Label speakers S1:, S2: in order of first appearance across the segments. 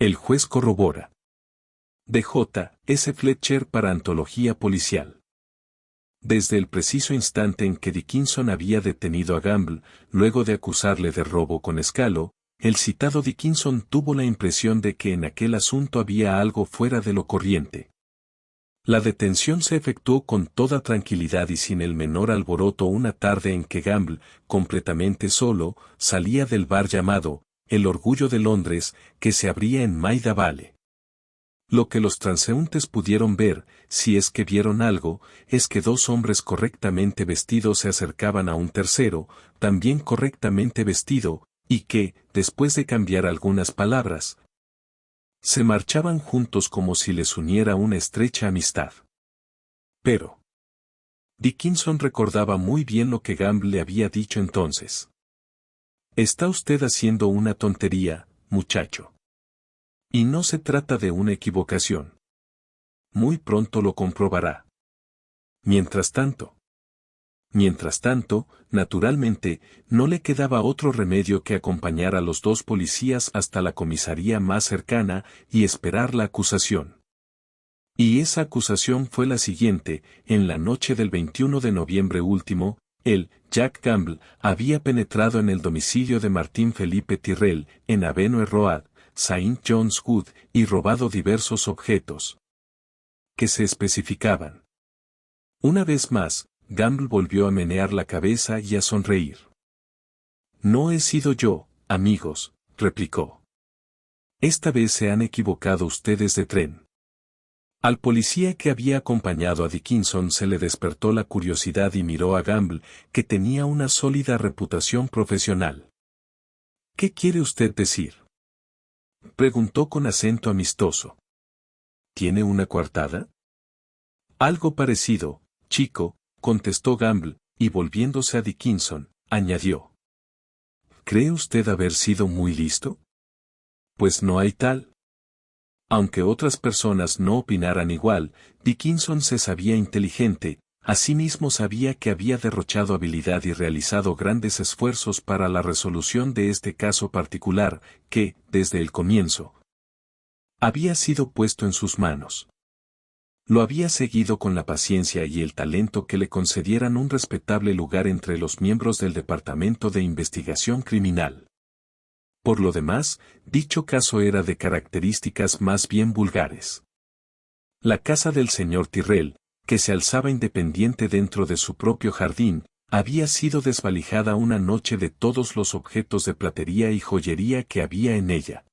S1: El juez corrobora. De J. S. Fletcher para Antología Policial. Desde el preciso instante en que Dickinson había detenido a Gamble, luego de acusarle de robo con escalo, el citado Dickinson tuvo la impresión de que en aquel asunto había algo fuera de lo corriente. La detención se efectuó con toda tranquilidad y sin el menor alboroto una tarde en que Gamble, completamente solo, salía del bar llamado El Orgullo de Londres, que se abría en Maida Vale. Lo que los transeúntes pudieron ver, si es que vieron algo, es que dos hombres correctamente vestidos se acercaban a un tercero, también correctamente vestido, y que, después de cambiar algunas palabras, se marchaban juntos como si les uniera una estrecha amistad. Pero Dickinson recordaba muy bien lo que Gamble le había dicho entonces. «Está usted haciendo una tontería, muchacho. Y no se trata de una equivocación. Muy pronto lo comprobará. Mientras tanto, naturalmente, no le quedaba otro remedio que acompañar a los dos policías hasta la comisaría más cercana y esperar la acusación. Y esa acusación fue la siguiente: en la noche del 21 de noviembre último, Jack Gamble, había penetrado en el domicilio de Martín Felipe Tyrrell, en Avenue Road, St. John's Wood, y robado diversos objetos que se especificaban. Una vez más, Gamble volvió a menear la cabeza y a sonreír. «No he sido yo, amigos», replicó. «Esta vez se han equivocado ustedes de tren». Al policía que había acompañado a Dickinson se le despertó la curiosidad y miró a Gamble, que tenía una sólida reputación profesional. «¿Qué quiere usted decir?», preguntó con acento amistoso. «¿Tiene una coartada?». «Algo parecido, chico», contestó Gamble, y volviéndose a Dickinson, añadió. «¿Cree usted haber sido muy listo?». «Pues no hay tal». Aunque otras personas no opinaran igual, Dickinson se sabía inteligente, asimismo sabía que había derrochado habilidad y realizado grandes esfuerzos para la resolución de este caso particular, que, desde el comienzo, había sido puesto en sus manos. Lo había seguido con la paciencia y el talento que le concedieran un respetable lugar entre los miembros del Departamento de Investigación Criminal. Por lo demás, dicho caso era de características más bien vulgares. La casa del señor Tyrrell, que se alzaba independiente dentro de su propio jardín, había sido desvalijada una noche de todos los objetos de platería y joyería que había en ella.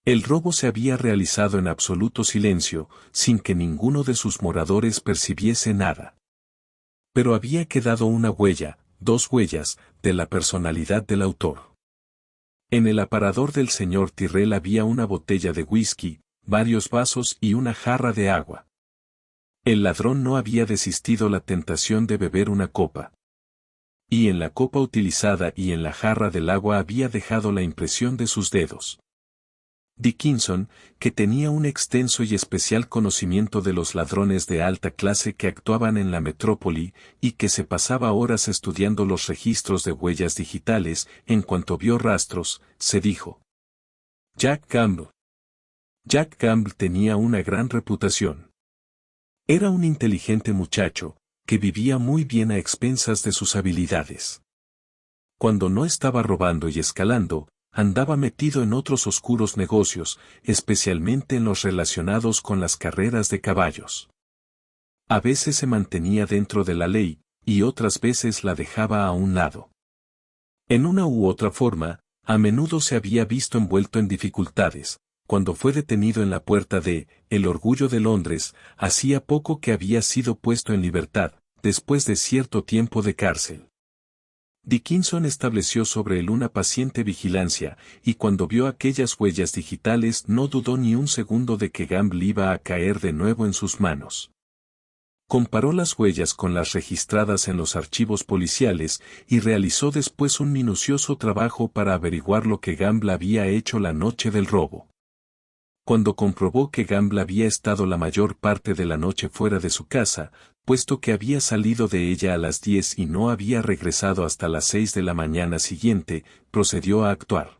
S1: El robo se había realizado en absoluto silencio, sin que ninguno de sus moradores percibiese nada. Pero había quedado una huella, dos huellas, de la personalidad del autor. En el aparador del señor Tyrrell había una botella de whisky, varios vasos y una jarra de agua. El ladrón no había desistido la tentación de beber una copa. Y en la copa utilizada y en la jarra del agua había dejado la impresión de sus dedos. Dickinson, que tenía un extenso y especial conocimiento de los ladrones de alta clase que actuaban en la metrópoli, y que se pasaba horas estudiando los registros de huellas digitales, en cuanto vio rastros, se dijo: Jack Gamble. Jack Gamble tenía una gran reputación. Era un inteligente muchacho, que vivía muy bien a expensas de sus habilidades. Cuando no estaba robando y escalando, andaba metido en otros oscuros negocios, especialmente en los relacionados con las carreras de caballos. A veces se mantenía dentro de la ley, y otras veces la dejaba a un lado. En una u otra forma, a menudo se había visto envuelto en dificultades. Cuando fue detenido en la puerta de El Orgullo de Londres, hacía poco que había sido puesto en libertad, después de cierto tiempo de cárcel. Dickinson estableció sobre él una paciente vigilancia, y cuando vio aquellas huellas digitales no dudó ni un segundo de que Gamble iba a caer de nuevo en sus manos. Comparó las huellas con las registradas en los archivos policiales, y realizó después un minucioso trabajo para averiguar lo que Gamble había hecho la noche del robo. Cuando comprobó que Gamble había estado la mayor parte de la noche fuera de su casa, puesto que había salido de ella a las 10 y no había regresado hasta las 6 de la mañana siguiente, procedió a actuar.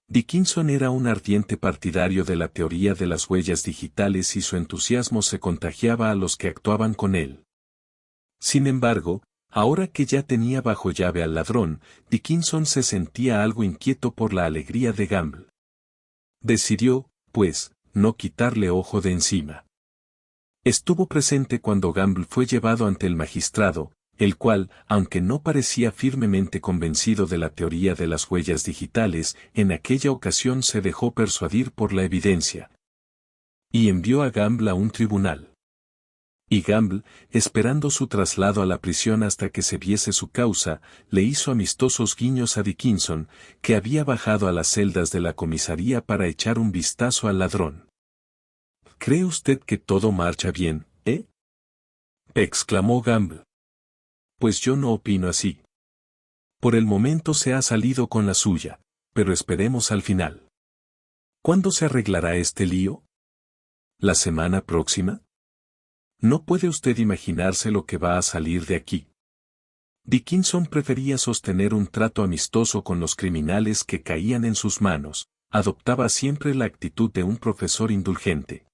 S1: Dickinson era un ardiente partidario de la teoría de las huellas digitales y su entusiasmo se contagiaba a los que actuaban con él. Sin embargo, ahora que ya tenía bajo llave al ladrón, Dickinson se sentía algo inquieto por la alegría de Gamble. Decidió, pues, no quitarle ojo de encima. Estuvo presente cuando Gamble fue llevado ante el magistrado, el cual, aunque no parecía firmemente convencido de la teoría de las huellas digitales, en aquella ocasión se dejó persuadir por la evidencia. Y envió a Gamble a un tribunal. Y Gamble, esperando su traslado a la prisión hasta que se viese su causa, le hizo amistosos guiños a Dickinson, que había bajado a las celdas de la comisaría para echar un vistazo al ladrón. ¿Cree usted que todo marcha bien, exclamó Gamble. Pues yo no opino así. Por el momento se ha salido con la suya, pero esperemos al final. ¿Cuándo se arreglará este lío? ¿La semana próxima? No puede usted imaginarse lo que va a salir de aquí. Dickinson prefería sostener un trato amistoso con los criminales que caían en sus manos, adoptaba siempre la actitud de un profesor indulgente.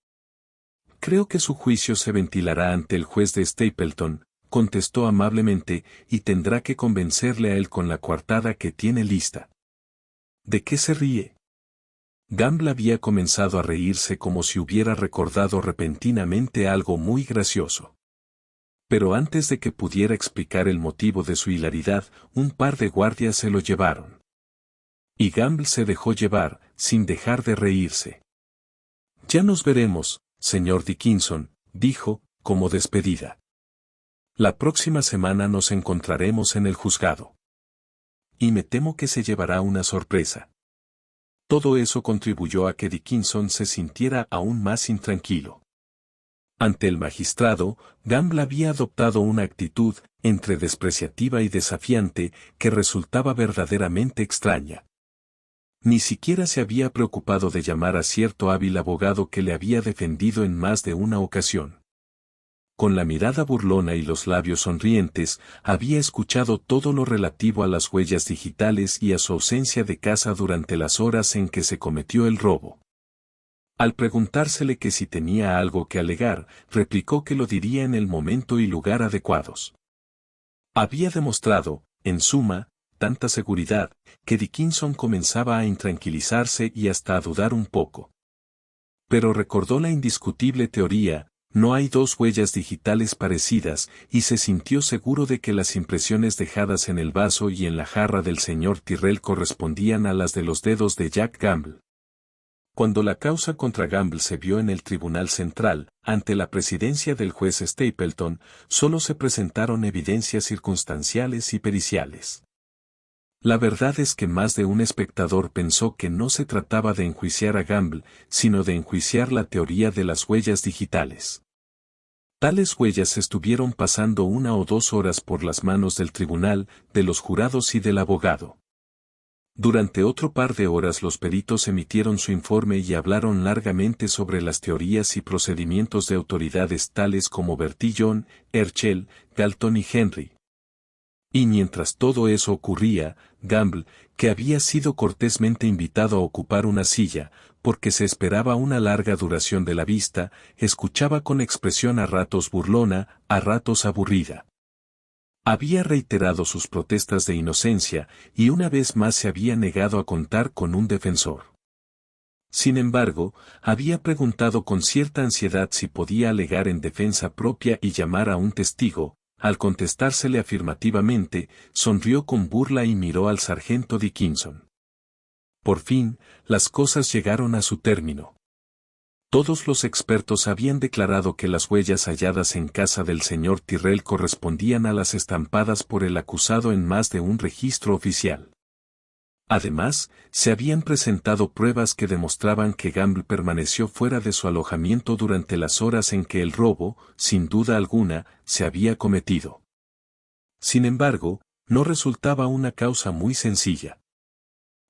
S1: Creo que su juicio se ventilará ante el juez de Stapleton, contestó amablemente, y tendrá que convencerle a él con la coartada que tiene lista. ¿De qué se ríe? Gamble había comenzado a reírse como si hubiera recordado repentinamente algo muy gracioso. Pero antes de que pudiera explicar el motivo de su hilaridad, un par de guardias se lo llevaron. Y Gamble se dejó llevar, sin dejar de reírse. Ya nos veremos, señor Dickinson, dijo, como despedida. La próxima semana nos encontraremos en el juzgado. Y me temo que se llevará una sorpresa. Todo eso contribuyó a que Dickinson se sintiera aún más intranquilo. Ante el magistrado, Gamble había adoptado una actitud, entre despreciativa y desafiante, que resultaba verdaderamente extraña. Ni siquiera se había preocupado de llamar a cierto hábil abogado que le había defendido en más de una ocasión. Con la mirada burlona y los labios sonrientes, había escuchado todo lo relativo a las huellas digitales y a su ausencia de casa durante las horas en que se cometió el robo. Al preguntársele que si tenía algo que alegar, replicó que lo diría en el momento y lugar adecuados. Había demostrado, en suma, tanta seguridad, que Dickinson comenzaba a intranquilizarse y hasta a dudar un poco. Pero recordó la indiscutible teoría, no hay dos huellas digitales parecidas, y se sintió seguro de que las impresiones dejadas en el vaso y en la jarra del señor Tyrrell correspondían a las de los dedos de Jack Gamble. Cuando la causa contra Gamble se vio en el Tribunal Central, ante la presidencia del juez Stapleton, solo se presentaron evidencias circunstanciales y periciales. La verdad es que más de un espectador pensó que no se trataba de enjuiciar a Gamble, sino de enjuiciar la teoría de las huellas digitales. Tales huellas estuvieron pasando 1 o 2 horas por las manos del tribunal, de los jurados y del abogado. Durante otro par de horas los peritos emitieron su informe y hablaron largamente sobre las teorías y procedimientos de autoridades tales como Bertillon, Herschel, Galton y Henry. Y mientras todo eso ocurría, Gamble, que había sido cortésmente invitado a ocupar una silla, porque se esperaba una larga duración de la vista, escuchaba con expresión a ratos burlona, a ratos aburrida. Había reiterado sus protestas de inocencia, y una vez más se había negado a contar con un defensor. Sin embargo, había preguntado con cierta ansiedad si podía alegar en defensa propia y llamar a un testigo. Al contestársele afirmativamente, sonrió con burla y miró al sargento Dickinson. Por fin, las cosas llegaron a su término. Todos los expertos habían declarado que las huellas halladas en casa del señor Tyrrell correspondían a las estampadas por el acusado en más de un registro oficial. Además, se habían presentado pruebas que demostraban que Gamble permaneció fuera de su alojamiento durante las horas en que el robo, sin duda alguna, se había cometido. Sin embargo, no resultaba una causa muy sencilla.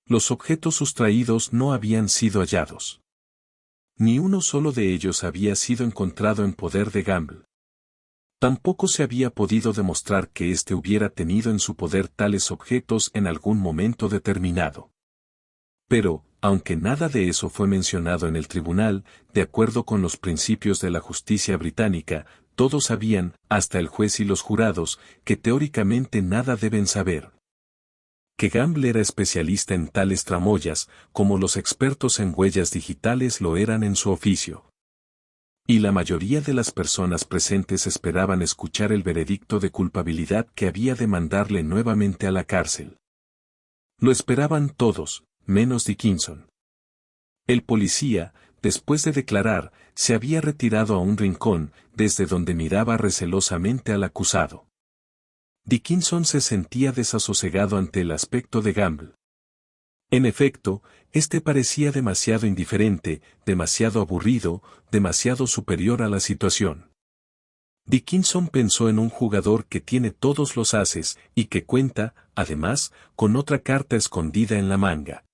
S1: Los objetos sustraídos no habían sido hallados. Ni uno solo de ellos había sido encontrado en poder de Gamble. Tampoco se había podido demostrar que éste hubiera tenido en su poder tales objetos en algún momento determinado. Pero, aunque nada de eso fue mencionado en el tribunal, de acuerdo con los principios de la justicia británica, todos sabían, hasta el juez y los jurados, que teóricamente nada deben saber. Que Gamble era especialista en tales tramoyas, como los expertos en huellas digitales lo eran en su oficio. Y la mayoría de las personas presentes esperaban escuchar el veredicto de culpabilidad que había de mandarle nuevamente a la cárcel. Lo esperaban todos, menos Dickinson. El policía, después de declarar, se había retirado a un rincón, desde donde miraba recelosamente al acusado. Dickinson se sentía desasosegado ante el aspecto de Gamble. En efecto, este parecía demasiado indiferente, demasiado aburrido, demasiado superior a la situación. Dickinson pensó en un jugador que tiene todos los ases y que cuenta, además, con otra carta escondida en la manga.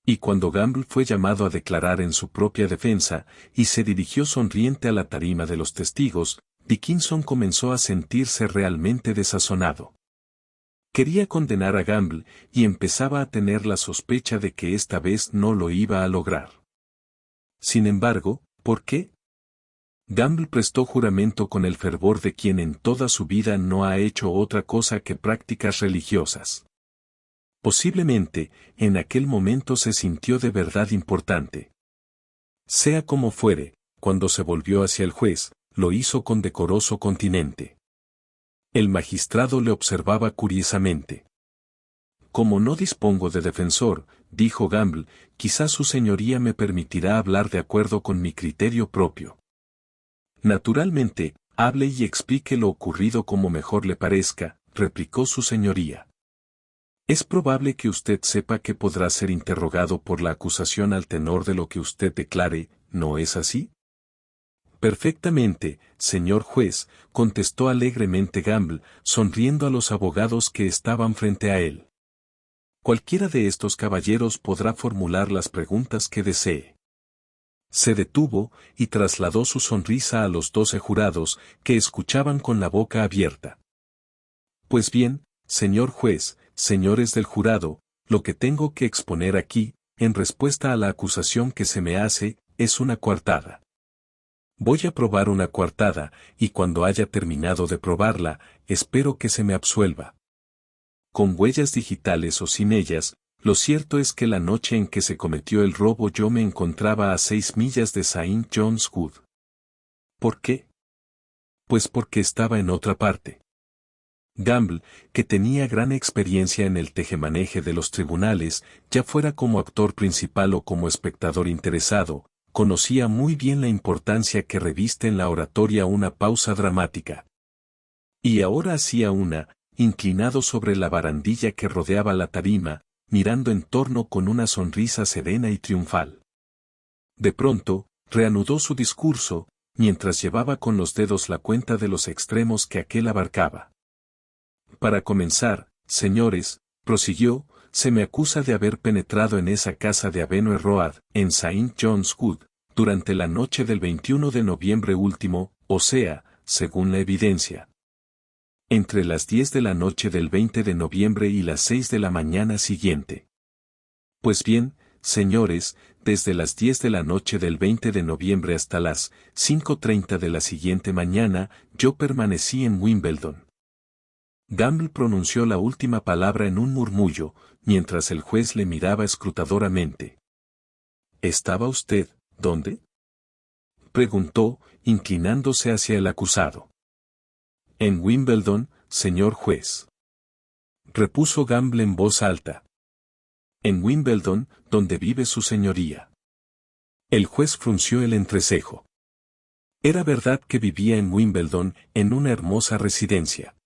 S1: Y cuando Gamble fue llamado a declarar en su propia defensa, y se dirigió sonriente a la tarima de los testigos, Dickinson comenzó a sentirse realmente desazonado. Quería condenar a Gamble, y empezaba a tener la sospecha de que esta vez no lo iba a lograr. Sin embargo, ¿por qué? Gamble prestó juramento con el fervor de quien en toda su vida no ha hecho otra cosa que prácticas religiosas. Posiblemente, en aquel momento se sintió de verdad importante. Sea como fuere, cuando se volvió hacia el juez, lo hizo con decoroso continente. El magistrado le observaba curiosamente. Como no dispongo de defensor, dijo Gamble, quizás su señoría me permitirá hablar de acuerdo con mi criterio propio. Naturalmente, hable y explique lo ocurrido como mejor le parezca, replicó su señoría. Es probable que usted sepa que podrá ser interrogado por la acusación al tenor de lo que usted declare, ¿no es así? Perfectamente, señor juez, contestó alegremente Gamble, sonriendo a los abogados que estaban frente a él. Cualquiera de estos caballeros podrá formular las preguntas que desee. Se detuvo, y trasladó su sonrisa a los 12 jurados, que escuchaban con la boca abierta. Pues bien, señor juez, señores del jurado, lo que tengo que exponer aquí, en respuesta a la acusación que se me hace, es una coartada. Voy a probar una coartada, y cuando haya terminado de probarla, espero que se me absuelva. Con huellas digitales o sin ellas, lo cierto es que la noche en que se cometió el robo yo me encontraba a 6 millas de St. John's Wood. ¿Por qué? Pues porque estaba en otra parte. Gamble, que tenía gran experiencia en el tejemaneje de los tribunales, ya fuera como actor principal o como espectador interesado, conocía muy bien la importancia que reviste en la oratoria una pausa dramática. Y ahora hacía una, inclinado sobre la barandilla que rodeaba la tarima, mirando en torno con una sonrisa serena y triunfal. De pronto, reanudó su discurso, mientras llevaba con los dedos la cuenta de los extremos que aquel abarcaba. Para comenzar, señores, prosiguió, se me acusa de haber penetrado en esa casa de Avenue Road, en St. John's Wood, durante la noche del 21 de noviembre último, o sea, según la evidencia, entre las 10 de la noche del 20 de noviembre y las 6 de la mañana siguiente. Pues bien, señores, desde las 10 de la noche del 20 de noviembre hasta las 5:30 de la siguiente mañana, yo permanecí en Wimbledon. Gamble pronunció la última palabra en un murmullo, mientras el juez le miraba escrutadoramente. ¿Estaba usted, dónde? Preguntó, inclinándose hacia el acusado. En Wimbledon, señor juez. Repuso Gamble en voz alta. En Wimbledon, donde vive su señoría. El juez frunció el entrecejo. Era verdad que vivía en Wimbledon, en una hermosa residencia.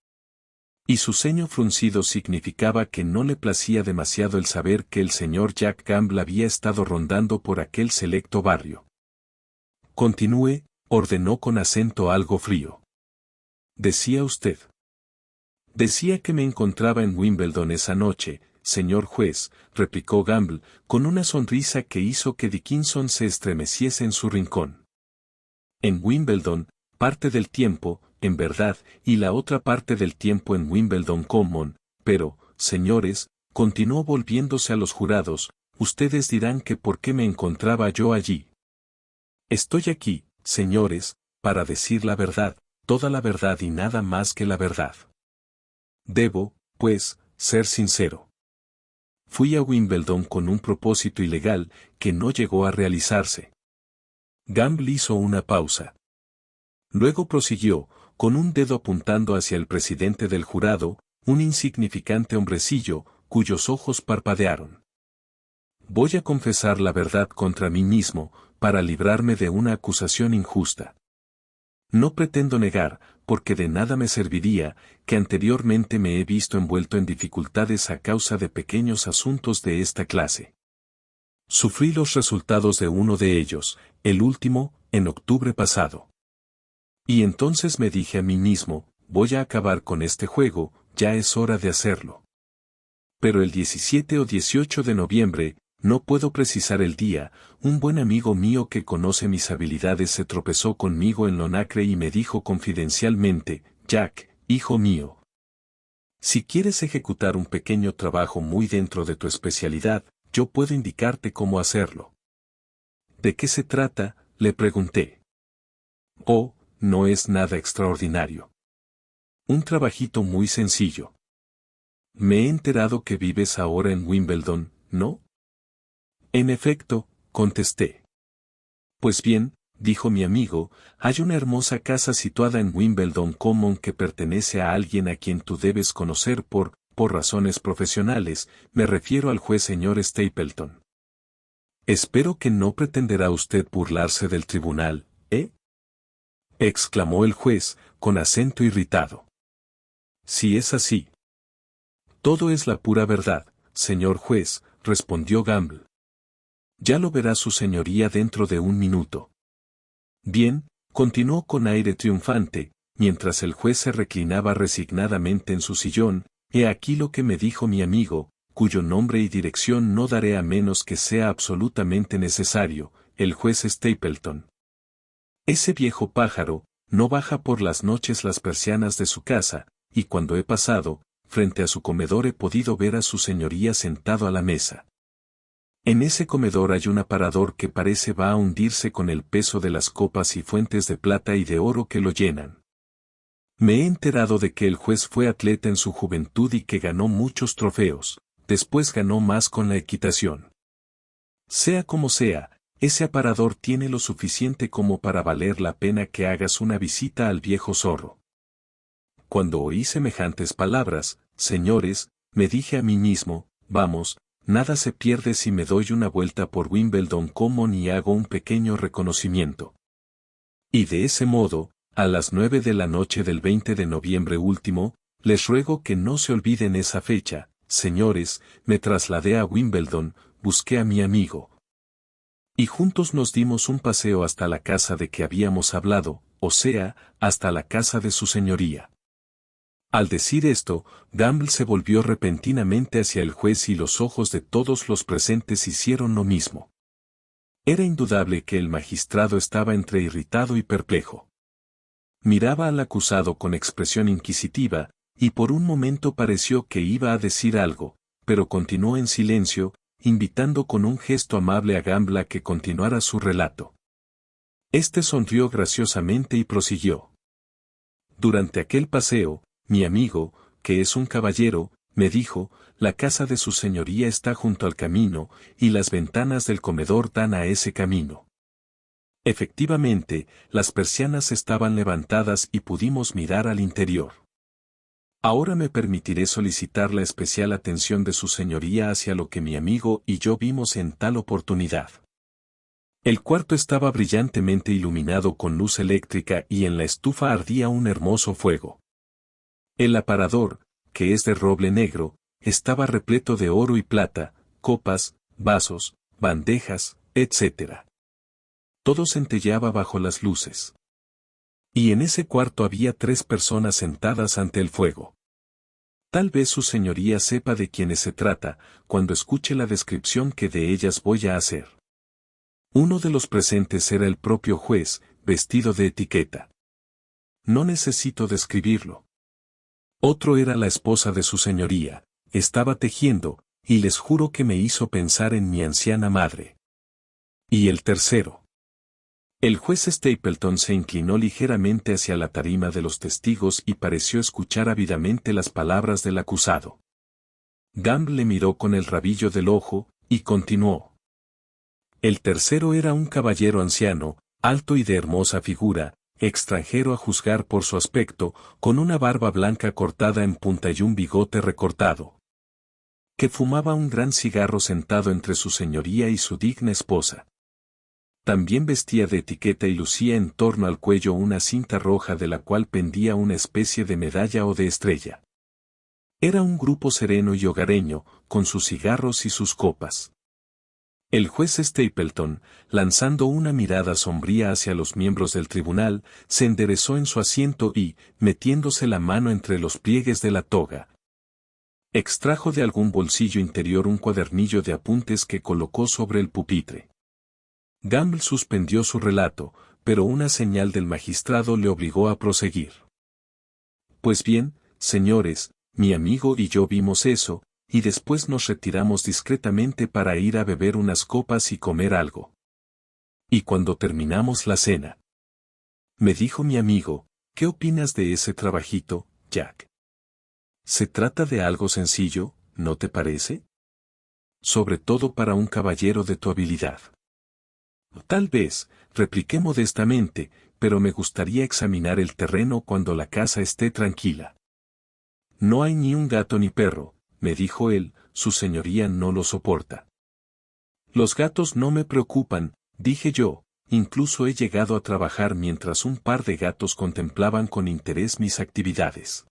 S1: Y su ceño fruncido significaba que no le placía demasiado el saber que el señor Jack Gamble había estado rondando por aquel selecto barrio. Continúe, ordenó con acento algo frío. Decía usted. Decía que me encontraba en Wimbledon esa noche, señor juez, replicó Gamble, con una sonrisa que hizo que Dickinson se estremeciese en su rincón. En Wimbledon, parte del tiempo, en verdad, y la otra parte del tiempo en Wimbledon Common, pero, señores, continuó volviéndose a los jurados, ustedes dirán que por qué me encontraba yo allí. Estoy aquí, señores, para decir la verdad, toda la verdad y nada más que la verdad. Debo, pues, ser sincero. Fui a Wimbledon con un propósito ilegal que no llegó a realizarse. Gamble hizo una pausa. Luego prosiguió, con un dedo apuntando hacia el presidente del jurado, un insignificante hombrecillo, cuyos ojos parpadearon. Voy a confesar la verdad contra mí mismo, para librarme de una acusación injusta. No pretendo negar, porque de nada me serviría, que anteriormente me he visto envuelto en dificultades a causa de pequeños asuntos de esta clase. Sufrí los resultados de uno de ellos, el último, en octubre pasado. Y entonces me dije a mí mismo, voy a acabar con este juego, ya es hora de hacerlo. Pero el 17 o 18 de noviembre, no puedo precisar el día, un buen amigo mío que conoce mis habilidades se tropezó conmigo en Lonacre y me dijo confidencialmente, Jack, hijo mío. Si quieres ejecutar un pequeño trabajo muy dentro de tu especialidad, yo puedo indicarte cómo hacerlo. ¿De qué se trata?, le pregunté. Oh, no es nada extraordinario. Un trabajito muy sencillo. Me he enterado que vives ahora en Wimbledon, ¿no? En efecto, contesté. Pues bien, dijo mi amigo, hay una hermosa casa situada en Wimbledon Common que pertenece a alguien a quien tú debes conocer por razones profesionales, me refiero al juez señor Stapleton. Espero que no pretenderá usted burlarse del tribunal, ¿eh? Exclamó el juez, con acento irritado. Si es así. Todo es la pura verdad, señor juez, respondió Gamble. Ya lo verá su señoría dentro de un minuto. Bien, continuó con aire triunfante, mientras el juez se reclinaba resignadamente en su sillón, he aquí lo que me dijo mi amigo, cuyo nombre y dirección no daré a menos que sea absolutamente necesario, el juez Stapleton. Ese viejo pájaro, no baja por las noches las persianas de su casa, y cuando he pasado, frente a su comedor he podido ver a su señoría sentado a la mesa. En ese comedor hay un aparador que parece va a hundirse con el peso de las copas y fuentes de plata y de oro que lo llenan. Me he enterado de que el juez fue atleta en su juventud y que ganó muchos trofeos, después ganó más con la equitación. Sea como sea, ese aparador tiene lo suficiente como para valer la pena que hagas una visita al viejo zorro. Cuando oí semejantes palabras, señores, me dije a mí mismo, vamos, nada se pierde si me doy una vuelta por Wimbledon Common y hago un pequeño reconocimiento. Y de ese modo, a las 9 de la noche del 20 de noviembre último, les ruego que no se olviden esa fecha, señores, me trasladé a Wimbledon, busqué a mi amigo. Y juntos nos dimos un paseo hasta la casa de que habíamos hablado, o sea, hasta la casa de su señoría. Al decir esto, Gamble se volvió repentinamente hacia el juez y los ojos de todos los presentes hicieron lo mismo. Era indudable que el magistrado estaba entre irritado y perplejo. Miraba al acusado con expresión inquisitiva, y por un momento pareció que iba a decir algo, pero continuó en silencio, invitando con un gesto amable a Gamble a que continuara su relato. Este sonrió graciosamente y prosiguió. Durante aquel paseo, mi amigo, que es un caballero, me dijo, la casa de su señoría está junto al camino, y las ventanas del comedor dan a ese camino. Efectivamente, las persianas estaban levantadas y pudimos mirar al interior. Ahora me permitiré solicitar la especial atención de su señoría hacia lo que mi amigo y yo vimos en tal oportunidad. El cuarto estaba brillantemente iluminado con luz eléctrica y en la estufa ardía un hermoso fuego. El aparador, que es de roble negro, estaba repleto de oro y plata, copas, vasos, bandejas, etc. Todo centelleaba bajo las luces. Y en ese cuarto había 3 personas sentadas ante el fuego. Tal vez su señoría sepa de quiénes se trata, cuando escuche la descripción que de ellas voy a hacer. Uno de los presentes era el propio juez, vestido de etiqueta. No necesito describirlo. Otro era la esposa de su señoría, estaba tejiendo, y les juro que me hizo pensar en mi anciana madre. Y el tercero. El juez Stapleton se inclinó ligeramente hacia la tarima de los testigos y pareció escuchar ávidamente las palabras del acusado. Gamble le miró con el rabillo del ojo, y continuó. El tercero era un caballero anciano, alto y de hermosa figura, extranjero a juzgar por su aspecto, con una barba blanca cortada en punta y un bigote recortado, que fumaba un gran cigarro sentado entre su señoría y su digna esposa. También vestía de etiqueta y lucía en torno al cuello una cinta roja de la cual pendía una especie de medalla o de estrella. Era un grupo sereno y hogareño, con sus cigarros y sus copas. El juez Stapleton, lanzando una mirada sombría hacia los miembros del tribunal, se enderezó en su asiento y, metiéndose la mano entre los pliegues de la toga, extrajo de algún bolsillo interior un cuadernillo de apuntes que colocó sobre el pupitre. Gamble suspendió su relato, pero una señal del magistrado le obligó a proseguir. Pues bien, señores, mi amigo y yo vimos eso, y después nos retiramos discretamente para ir a beber unas copas y comer algo. Y cuando terminamos la cena, me dijo mi amigo, ¿qué opinas de ese trabajito, Jack? Se trata de algo sencillo, ¿no te parece? Sobre todo para un caballero de tu habilidad. Tal vez, repliqué modestamente, pero me gustaría examinar el terreno cuando la casa esté tranquila. No hay ni un gato ni perro, me dijo él, su señoría no lo soporta. Los gatos no me preocupan, dije yo, incluso he llegado a trabajar mientras un par de gatos contemplaban con interés mis actividades.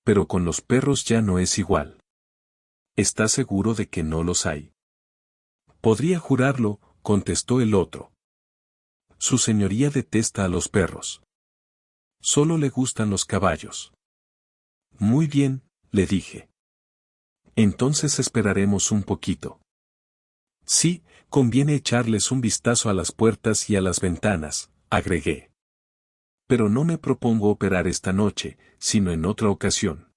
S1: Pero con los perros ya no es igual. ¿Estás seguro de que no los hay? Podría jurarlo, contestó el otro. Su señoría detesta a los perros. Solo le gustan los caballos. Muy bien, le dije. Entonces esperaremos un poquito. Sí, conviene echarles un vistazo a las puertas y a las ventanas, agregué. Pero no me propongo operar esta noche, sino en otra ocasión.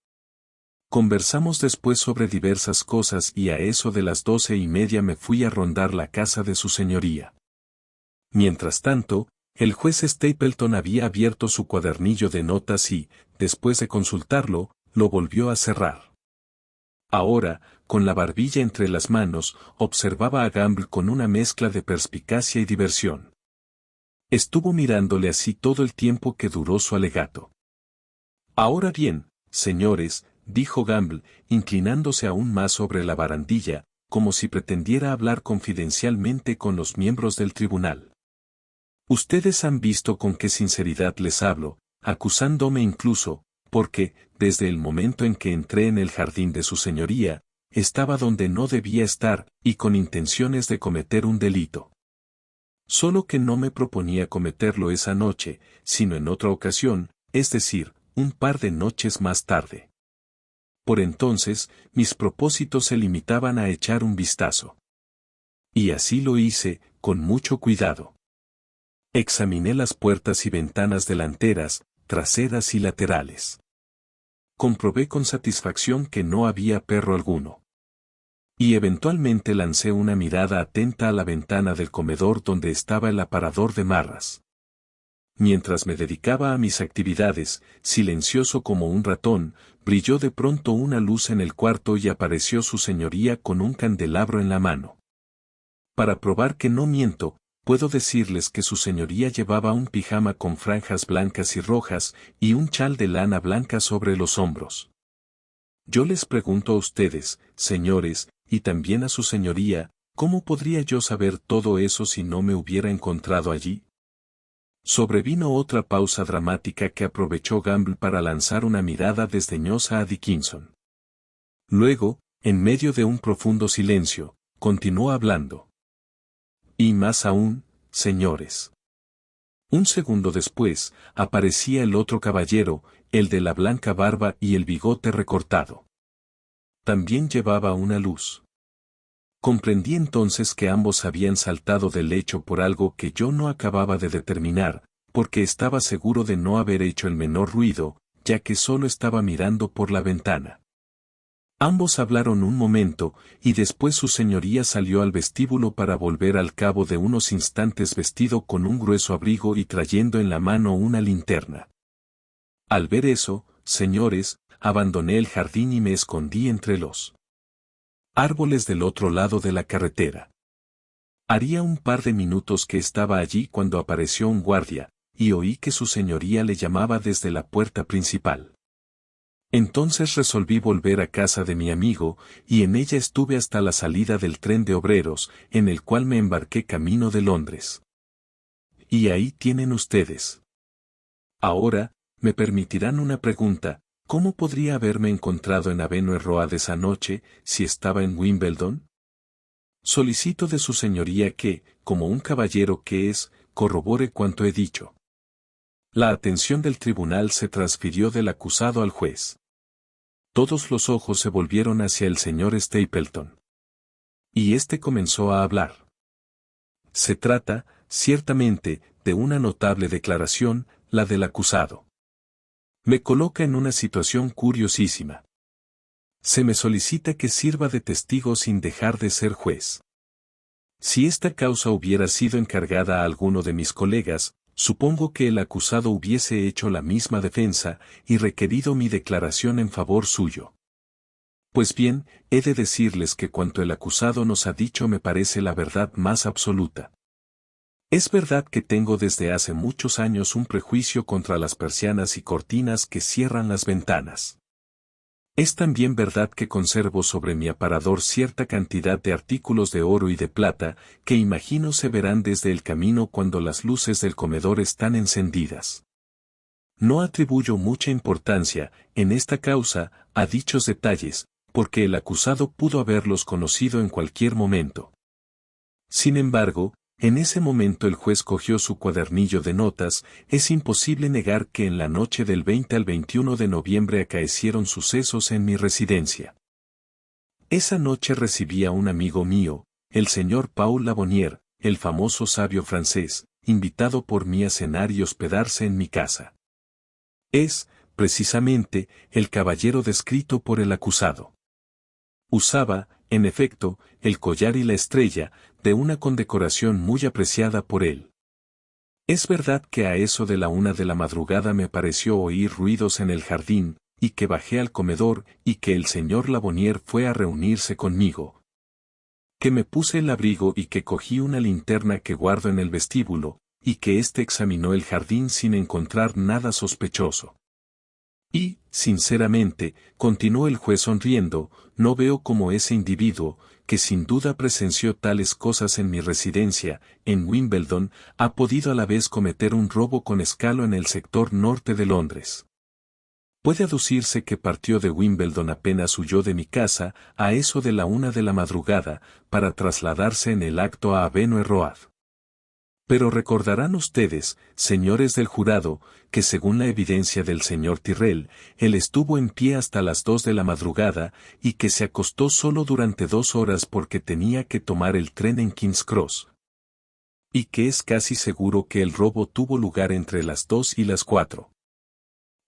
S1: Conversamos después sobre diversas cosas y a eso de las 12:30 me fui a rondar la casa de su señoría. Mientras tanto, el juez Stapleton había abierto su cuadernillo de notas y, después de consultarlo, lo volvió a cerrar. Ahora, con la barbilla entre las manos, observaba a Gamble con una mezcla de perspicacia y diversión. Estuvo mirándole así todo el tiempo que duró su alegato. Ahora bien, señores, dijo Gamble, inclinándose aún más sobre la barandilla, como si pretendiera hablar confidencialmente con los miembros del tribunal. Ustedes han visto con qué sinceridad les hablo, acusándome incluso, porque, desde el momento en que entré en el jardín de su señoría, estaba donde no debía estar, y con intenciones de cometer un delito. Solo que no me proponía cometerlo esa noche, sino en otra ocasión, es decir, un par de noches más tarde. Por entonces, mis propósitos se limitaban a echar un vistazo. Y así lo hice, con mucho cuidado. Examiné las puertas y ventanas delanteras, traseras y laterales. Comprobé con satisfacción que no había perro alguno. Y eventualmente lancé una mirada atenta a la ventana del comedor donde estaba el aparador de marras. Mientras me dedicaba a mis actividades, silencioso como un ratón, brilló de pronto una luz en el cuarto y apareció su señoría con un candelabro en la mano. Para probar que no miento, puedo decirles que su señoría llevaba un pijama con franjas blancas y rojas, y un chal de lana blanca sobre los hombros. Yo les pregunto a ustedes, señores, y también a su señoría, ¿cómo podría yo saber todo eso si no me hubiera encontrado allí? Sobrevino otra pausa dramática que aprovechó Gamble para lanzar una mirada desdeñosa a Dickinson. Luego, en medio de un profundo silencio, continuó hablando. Y más aún, señores. Un segundo después, aparecía el otro caballero, el de la blanca barba y el bigote recortado. También llevaba una luz. Comprendí entonces que ambos habían saltado del lecho por algo que yo no acababa de determinar, porque estaba seguro de no haber hecho el menor ruido, ya que solo estaba mirando por la ventana. Ambos hablaron un momento, y después su señoría salió al vestíbulo para volver al cabo de unos instantes vestido con un grueso abrigo y trayendo en la mano una linterna. Al ver eso, señores, abandoné el jardín y me escondí entre los árboles del otro lado de la carretera. Haría un par de minutos que estaba allí cuando apareció un guardia, y oí que su señoría le llamaba desde la puerta principal. Entonces resolví volver a casa de mi amigo, y en ella estuve hasta la salida del tren de obreros, en el cual me embarqué camino de Londres. Y ahí tienen ustedes. Ahora, me permitirán una pregunta, ¿cómo podría haberme encontrado en Avenue Road esa noche, si estaba en Wimbledon? Solicito de su señoría que, como un caballero que es, corrobore cuanto he dicho. La atención del tribunal se transfirió del acusado al juez. Todos los ojos se volvieron hacia el señor Stapleton. Y éste comenzó a hablar. Se trata, ciertamente, de una notable declaración, la del acusado. Me coloca en una situación curiosísima. Se me solicita que sirva de testigo sin dejar de ser juez. Si esta causa hubiera sido encargada a alguno de mis colegas, supongo que el acusado hubiese hecho la misma defensa y requerido mi declaración en favor suyo. Pues bien, he de decirles que cuanto el acusado nos ha dicho me parece la verdad más absoluta. Es verdad que tengo desde hace muchos años un prejuicio contra las persianas y cortinas que cierran las ventanas. Es también verdad que conservo sobre mi aparador cierta cantidad de artículos de oro y de plata, que imagino se verán desde el camino cuando las luces del comedor están encendidas. No atribuyo mucha importancia, en esta causa, a dichos detalles, porque el acusado pudo haberlos conocido en cualquier momento. Sin embargo, en ese momento el juez cogió su cuadernillo de notas. Es imposible negar que en la noche del 20 al 21 de noviembre acaecieron sucesos en mi residencia. Esa noche recibí a un amigo mío, el señor Paul Lavonier, el famoso sabio francés, invitado por mí a cenar y hospedarse en mi casa. Es, precisamente, el caballero descrito por el acusado. Usaba, en efecto, el collar y la estrella, de una condecoración muy apreciada por él. Es verdad que a eso de la 1 de la madrugada me pareció oír ruidos en el jardín, y que bajé al comedor, y que el señor Lavonier fue a reunirse conmigo. Que me puse el abrigo y que cogí una linterna que guardo en el vestíbulo, y que éste examinó el jardín sin encontrar nada sospechoso. Y, sinceramente, continuó el juez sonriendo, no veo cómo ese individuo, que sin duda presenció tales cosas en mi residencia, en Wimbledon, ha podido a la vez cometer un robo con escalo en el sector norte de Londres. Puede aducirse que partió de Wimbledon apenas huyó de mi casa, a eso de la 1 de la madrugada, para trasladarse en el acto a Avenue Road. Pero recordarán ustedes, señores del jurado, que según la evidencia del señor Tyrrell, él estuvo en pie hasta las 2 de la madrugada, y que se acostó solo durante 2 horas porque tenía que tomar el tren en King's Cross. Y que es casi seguro que el robo tuvo lugar entre las 2 y las 4.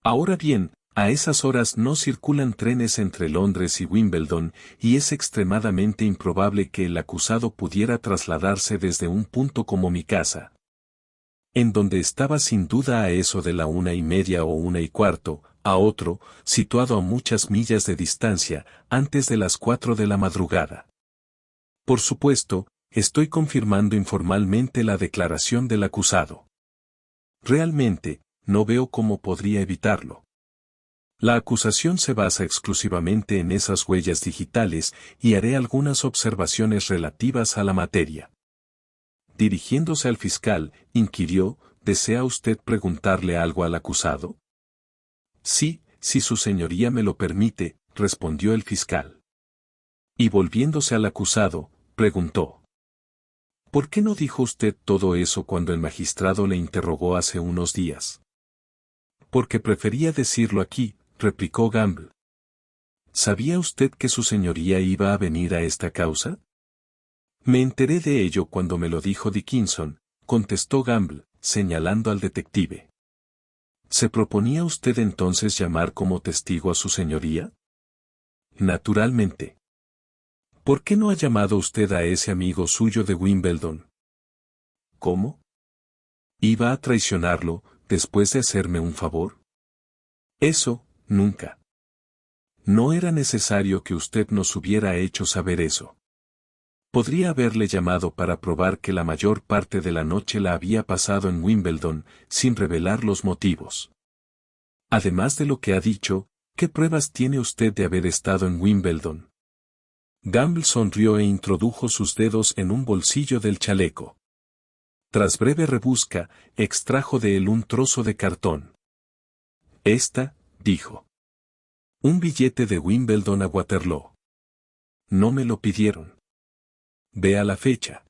S1: Ahora bien, a esas horas no circulan trenes entre Londres y Wimbledon, y es extremadamente improbable que el acusado pudiera trasladarse desde un punto como mi casa, en donde estaba sin duda a eso de la 1:30 o 1:15, a otro, situado a muchas millas de distancia, antes de las 4 de la madrugada. Por supuesto, estoy confirmando informalmente la declaración del acusado. Realmente, no veo cómo podría evitarlo. La acusación se basa exclusivamente en esas huellas digitales y haré algunas observaciones relativas a la materia. Dirigiéndose al fiscal, inquirió, ¿desea usted preguntarle algo al acusado? Sí, si su señoría me lo permite, respondió el fiscal. Y volviéndose al acusado, preguntó. ¿Por qué no dijo usted todo eso cuando el magistrado le interrogó hace unos días? Porque prefería decirlo aquí, replicó Gamble. ¿Sabía usted que su señoría iba a venir a esta causa? Me enteré de ello cuando me lo dijo Dickinson, contestó Gamble, señalando al detective. ¿Se proponía usted entonces llamar como testigo a su señoría? Naturalmente. ¿Por qué no ha llamado usted a ese amigo suyo de Wimbledon? ¿Cómo? ¿Iba a traicionarlo, después de hacerme un favor? Eso, nunca. No era necesario que usted nos hubiera hecho saber eso. Podría haberle llamado para probar que la mayor parte de la noche la había pasado en Wimbledon, sin revelar los motivos. Además de lo que ha dicho, ¿qué pruebas tiene usted de haber estado en Wimbledon? Gamble sonrió e introdujo sus dedos en un bolsillo del chaleco. Tras breve rebusca, extrajo de él un trozo de cartón. Esta, dijo. Un billete de Wimbledon a Waterloo. No me lo pidieron. Vea la fecha.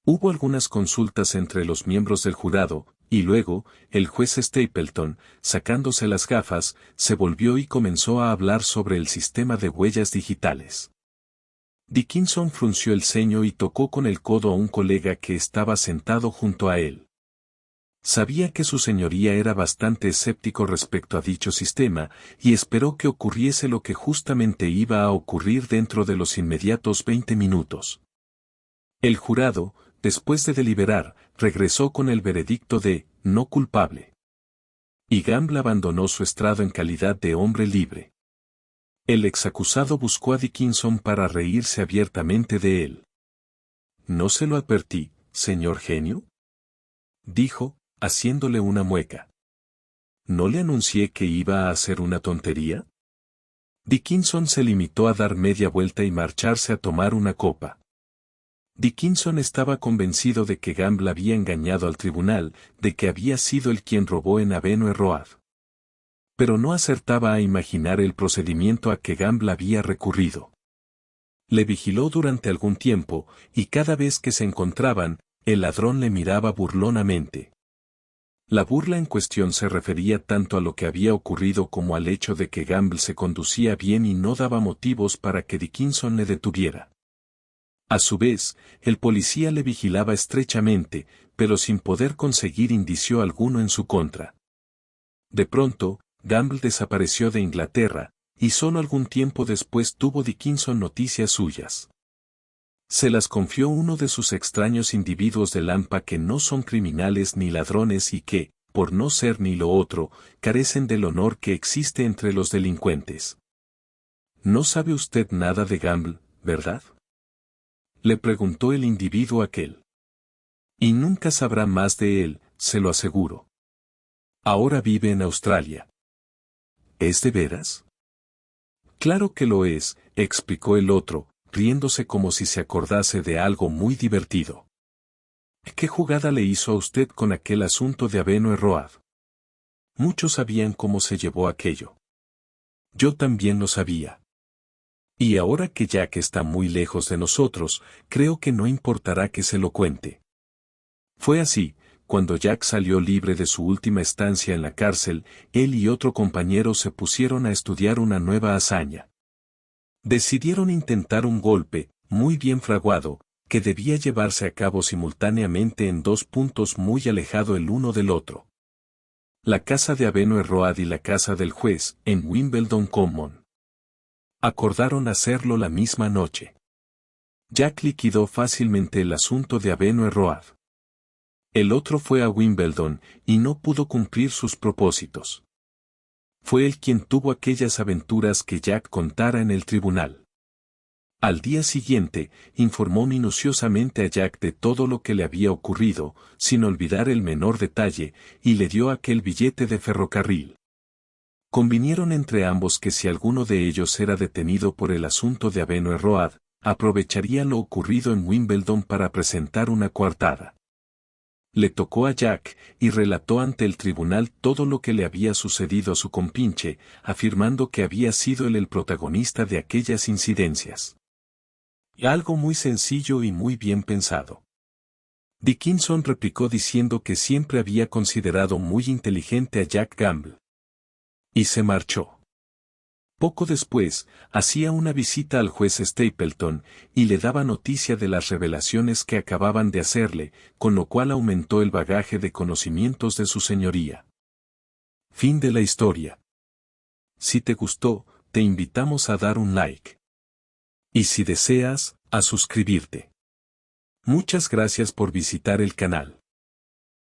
S1: Hubo algunas consultas entre los miembros del jurado, y luego, el juez Stapleton, sacándose las gafas, se volvió y comenzó a hablar sobre el sistema de huellas digitales. Dickinson frunció el ceño y tocó con el codo a un colega que estaba sentado junto a él. Sabía que su señoría era bastante escéptico respecto a dicho sistema, y esperó que ocurriese lo que justamente iba a ocurrir dentro de los inmediatos 20 minutos. El jurado, después de deliberar, regresó con el veredicto de no culpable. Y Gamble abandonó su estrado en calidad de hombre libre. El exacusado buscó a Dickinson para reírse abiertamente de él. ¿No se lo advertí, señor genio?, dijo, haciéndole una mueca. ¿No le anuncié que iba a hacer una tontería? Dickinson se limitó a dar media vuelta y marcharse a tomar una copa. Dickinson estaba convencido de que Gamble había engañado al tribunal, de que había sido él quien robó en Avenue Road. Pero no acertaba a imaginar el procedimiento a que Gamble había recurrido. Le vigiló durante algún tiempo, y cada vez que se encontraban, el ladrón le miraba burlonamente. La burla en cuestión se refería tanto a lo que había ocurrido como al hecho de que Gamble se conducía bien y no daba motivos para que Dickinson le detuviera. A su vez, el policía le vigilaba estrechamente, pero sin poder conseguir indicio alguno en su contra. De pronto, Gamble desapareció de Inglaterra, y solo algún tiempo después tuvo Dickinson noticias suyas. Se las confió uno de sus extraños individuos de Lampa que no son criminales ni ladrones y que, por no ser ni lo otro, carecen del honor que existe entre los delincuentes. No sabe usted nada de Gamble, ¿verdad?, le preguntó el individuo aquel. Y nunca sabrá más de él, se lo aseguro. Ahora vive en Australia. ¿Es de veras? Claro que lo es, explicó el otro, riéndose como si se acordase de algo muy divertido. ¿Qué jugada le hizo a usted con aquel asunto de Avenue Road? Muchos sabían cómo se llevó aquello. Yo también lo sabía. Y ahora que Jack está muy lejos de nosotros, creo que no importará que se lo cuente. Fue así, cuando Jack salió libre de su última estancia en la cárcel, él y otro compañero se pusieron a estudiar una nueva hazaña. Decidieron intentar un golpe, muy bien fraguado, que debía llevarse a cabo simultáneamente en dos puntos muy alejados el uno del otro. La casa de Avenue Road y la casa del juez, en Wimbledon Common. Acordaron hacerlo la misma noche. Jack liquidó fácilmente el asunto de Avenue Road. El otro fue a Wimbledon, y no pudo cumplir sus propósitos. Fue él quien tuvo aquellas aventuras que Jack contara en el tribunal. Al día siguiente, informó minuciosamente a Jack de todo lo que le había ocurrido, sin olvidar el menor detalle, y le dio aquel billete de ferrocarril. Convinieron entre ambos que si alguno de ellos era detenido por el asunto de Avenue Road, aprovecharía lo ocurrido en Wimbledon para presentar una coartada. Le tocó a Jack, y relató ante el tribunal todo lo que le había sucedido a su compinche, afirmando que había sido él el protagonista de aquellas incidencias. Algo muy sencillo y muy bien pensado. Dickinson replicó diciendo que siempre había considerado muy inteligente a Jack Gamble. Y se marchó. Poco después, hacía una visita al juez Stapleton, y le daba noticia de las revelaciones que acababan de hacerle, con lo cual aumentó el bagaje de conocimientos de su señoría. Fin de la historia. Si te gustó, te invitamos a dar un like. Y si deseas, a suscribirte. Muchas gracias por visitar el canal.